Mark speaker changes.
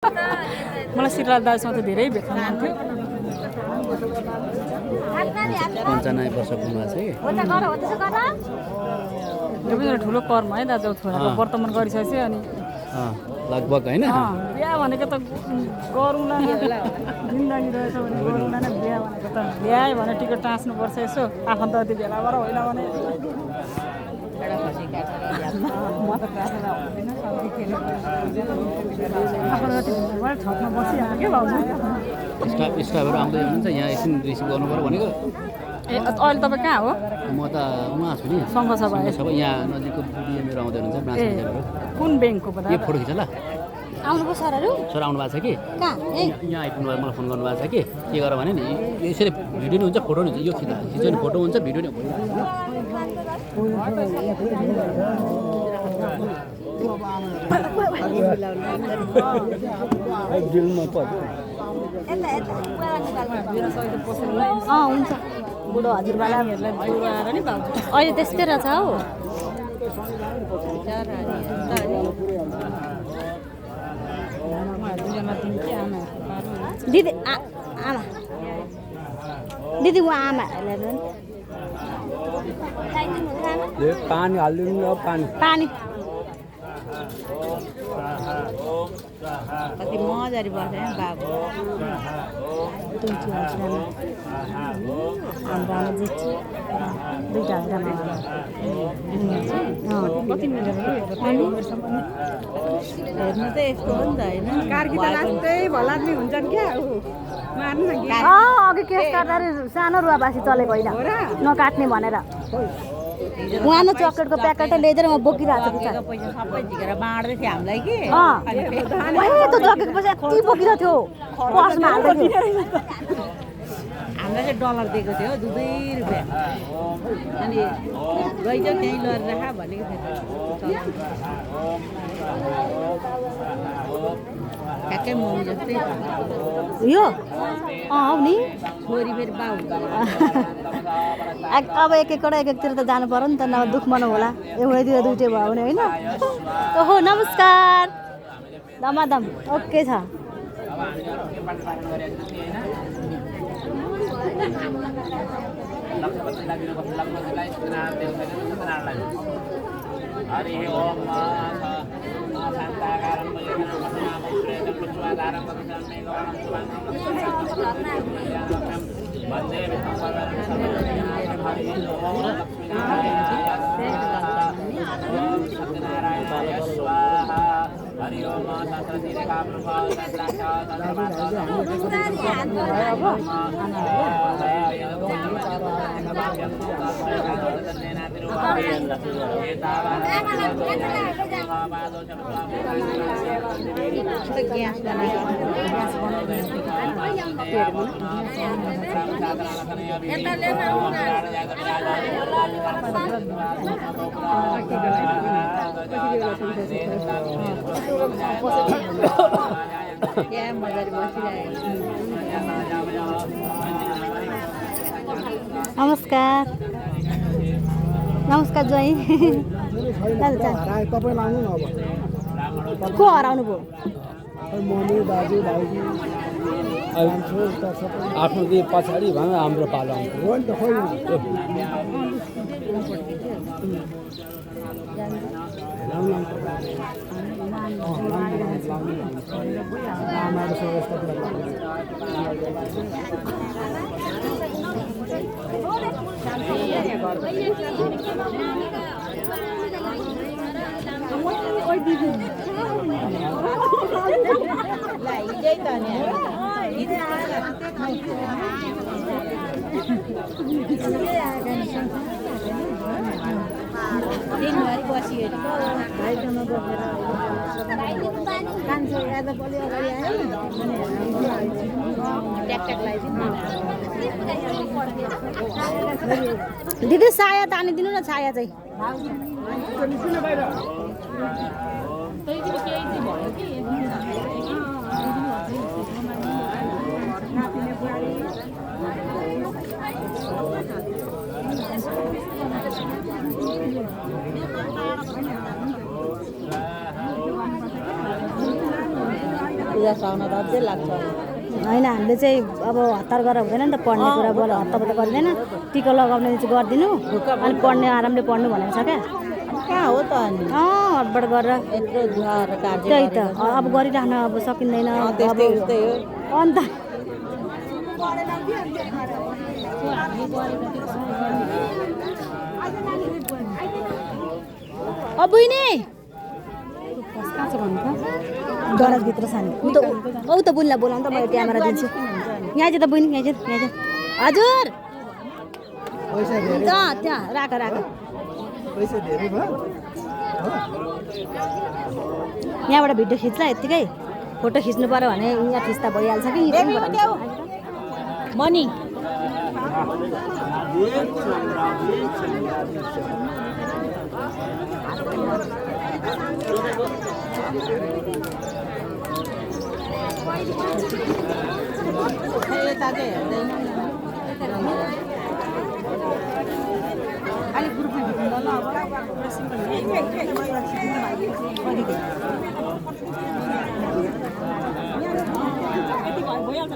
Speaker 1: मलाई श्रीलाल दाजुसँग त धेरै भेट्न मन थियो।
Speaker 2: 95 वर्ष पुग्नुभएको छ कि
Speaker 1: यो पनि एउटा ठुलो कर्म है दाजु छोराको वर्तमान गरिसकेपछि अनि
Speaker 2: लगभग होइन
Speaker 1: बिहा भनेको त गरौँला जिन्दगी रहेछ भने गरौँला न बिहा भनेको त बिहा भने टिकट टाँच्नुपर्छ यसो आफन्तति भेला भएर होइन भने छतमा बसिहाल्यो के भाउजू
Speaker 2: स्टाफहरू आउँदै हुनुहुन्छ यहाँ एकछिन रिसिभ गर्नु पऱ्यो भनेको
Speaker 1: ए अहिले तपाईँ कहाँ हो
Speaker 2: म त उहाँ छु नि
Speaker 1: सङ्घसभा
Speaker 2: यहाँ नजिकको बुढी मेरो आउँदै हुनुहुन्छ ब्रान्च म्यानेजरहरू
Speaker 1: कुन ब्याङ्कको पता
Speaker 2: यो फोटो खिच ल
Speaker 3: आउनुभयो सरहरू
Speaker 2: सर आउनु भएको छ कि
Speaker 3: कहाँ
Speaker 2: यहाँ आइपुग्नु भयो मलाई फोन गर्नुभएको छ कि के गर भने नि यसरी भिडियो नि हुन्छ फोटो नि हुन्छ यो खिच्यो नि फोटो हुन्छ भिडियो नि
Speaker 3: हुन्छ बुढो हजुरबालाहरूलाई बुढाएर नि भाउजू अहिले त्यस्तै रहेछ हौ दिदी आमा दिदी उहाँ आमाहरूलाई
Speaker 2: पानी हालिदिनु न पानी
Speaker 3: पानी कति मजाले बस्यो बाबु दुईवटा
Speaker 1: कति मिलेर
Speaker 3: हेर्नु त यस्तो हो नि त होइन
Speaker 1: कार्की त लास्टै भलाद्मी हुन्छन् क्या
Speaker 3: अघि केस काट्दाखेरि सानो रुवाबासी चलेको होइन नकाट्ने भनेर उहाँ न चक्लेटको प्याकेटै लिएर म बोकिरहेको छु
Speaker 4: पैसा सबै झिकेर बाँड्दै थियो हामीलाई कि
Speaker 3: त्यो जकेको पैसा यति बोकिरहेको थियो पर्समा हाल्दै थियो
Speaker 4: हामीलाई चाहिँ डलर दिएको थियो 2 रुपियाँ अनि गइजाऊ त्यहीँ लगेर राख भनेको थियो ठ्याक्कै मम जस्तै
Speaker 3: यो हो नि
Speaker 4: छोरी फेरि बाउ
Speaker 3: अब एक एकतिर त जानु पर्यो नि त नभए दुःख मनाउ होला एउटैतिर दुइटै भयो भने होइन ओहो नमस्कार दमादम ओके छ
Speaker 5: हरि ओम शान्ताकारं पुष्पाधारं वन्दे सत्यनारायणाय स्वाहा हरि ओम
Speaker 4: क्या मजाले बसिरहेको
Speaker 3: नमस्कार नमस्कार ज्वाइँ को हराउनु भयो
Speaker 6: मम्मी दाजु भाइजी आफ्नो दिए पछाडि भए हाम्रो पालो हो नि त खोइ
Speaker 4: हिजै त नि दिनभरि बसियो
Speaker 3: दिदी साया तानिदिनु न छाया चाहिँ
Speaker 4: पूजा हँसाउन त अझै लाग्छ
Speaker 3: होइन हामीले चाहिँ अब हतार गरेर हुँदैन नि त पढ्ने कुरा बोल हत्तापत्ता गर्दैन टिका लगाउने चाहिँ गरिदिनु अनि पढ्ने आरामले पढ्नु भनेको छ क्या
Speaker 4: कहाँ हो त अनि
Speaker 3: हडबड गरेर
Speaker 4: यत्रो घर कार्य
Speaker 3: त्यही त अब गरिराख्न अब सकिँदैन
Speaker 4: त्यस्तै उस्तै हो
Speaker 3: अन्त बहिनी गरजभित्र सानो औ त बुनलाई बोलाउनु त मैले क्यामेरा दिन्छु यहाँ चाहिँ त बहिनी यहाँ चाहिँ हजुर त्यहाँ राख राख यहाँबाट भिडियो खिच्ला यत्तिकै फोटो खिच्नु पऱ्यो भने यहाँ खिच्दा भइहाल्छ कि
Speaker 4: मनी यता चाहिँ हेर्दैन
Speaker 1: अलिक ग्रुपमा खिच्नु ल अब भइहाल्छ